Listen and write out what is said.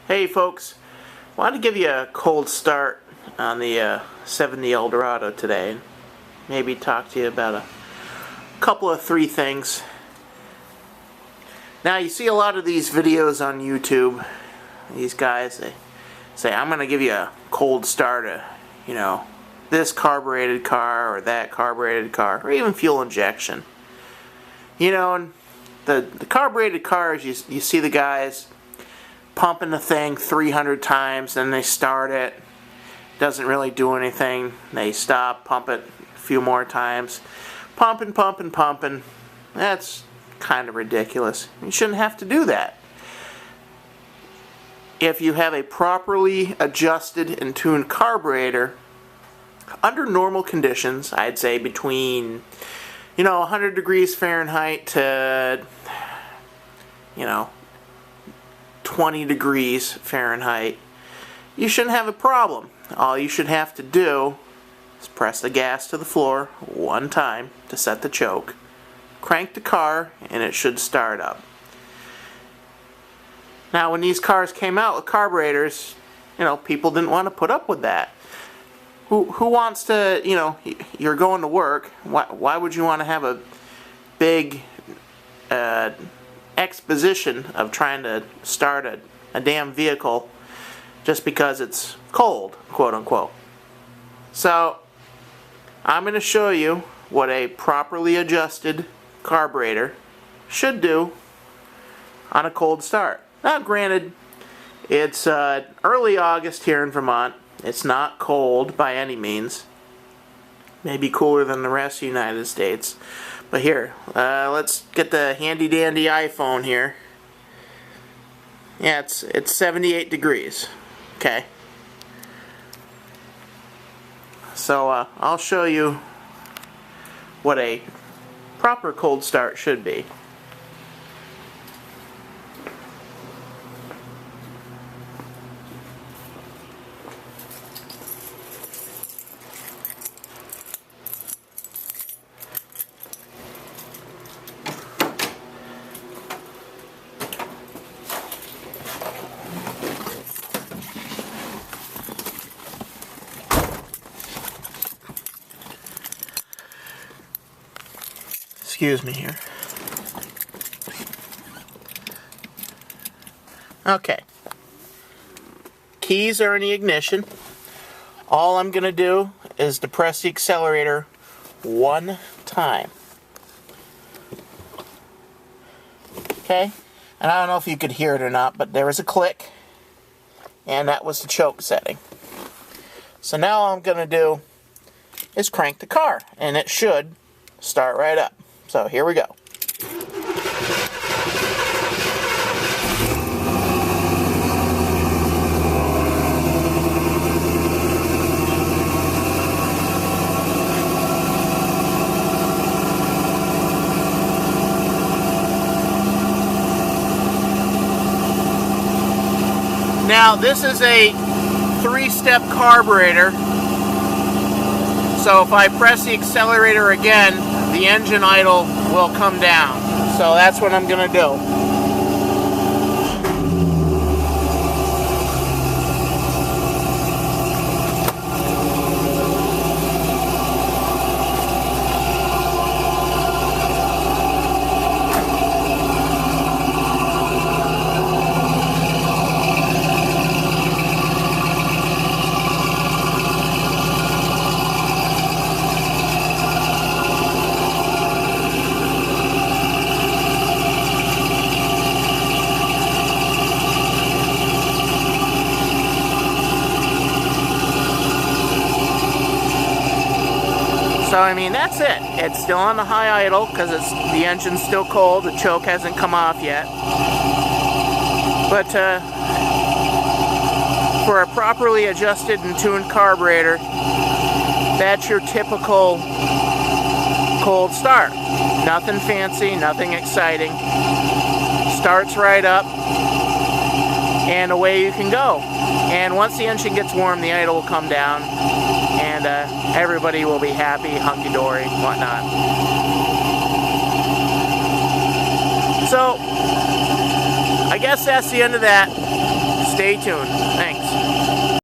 Hey folks, wanted to give you a cold start on the 70 Eldorado today and maybe talk to you about a couple of three things. Now you see a lot of these videos on YouTube, these guys, they say I'm going to give you a cold start of, this carbureted car or that carbureted car, or even fuel injection. And the carbureted cars, you see the guys pumping the thing 300 times, then they start it, doesn't really do anything, they stop, pump it a few more times, pumping. That's kind of ridiculous. You shouldn't have to do that. If you have a properly adjusted and tuned carburetor, under normal conditions, I'd say between 100 degrees Fahrenheit to 20 degrees Fahrenheit, you shouldn't have a problem. All you should have to do is press the gas to the floor one time to set the choke, crank the car, and it should start up. Now, when these cars came out with carburetors, people didn't want to put up with that. Who wants to, you're going to work, why would you want to have a big exposition of trying to start a damn vehicle just because it's cold, quote unquote. So I'm going to show you what a properly adjusted carburetor should do on a cold start. Now granted, it's early August here in Vermont. It's not cold by any means. Maybe cooler than the rest of the United States. But here, let's get the handy dandy iPhone here. Yeah, it's 78 degrees. Okay. So I'll show you what a proper cold start should be. Excuse me here. Okay. Keys are in the ignition. All I'm going to do is depress the accelerator one time. Okay? And I don't know if you could hear it or not, but there was a click. And that was the choke setting. So now all I'm going to do is crank the car. And it should start right up. So here we go. Now this is a 3-step carburetor. So if I press the accelerator again, the engine idle will come down. So that's what I'm going to do. So I mean, that's it. It's still on the high idle because the engine's still cold. The choke hasn't come off yet. But for a properly adjusted and tuned carburetor, that's your typical cold start. Nothing fancy, nothing exciting. Starts right up, and away you can go. And once the engine gets warm, the idle will come down, and everybody will be happy, hunky-dory, whatnot. So, I guess that's the end of that. Stay stay tuned. Thanks.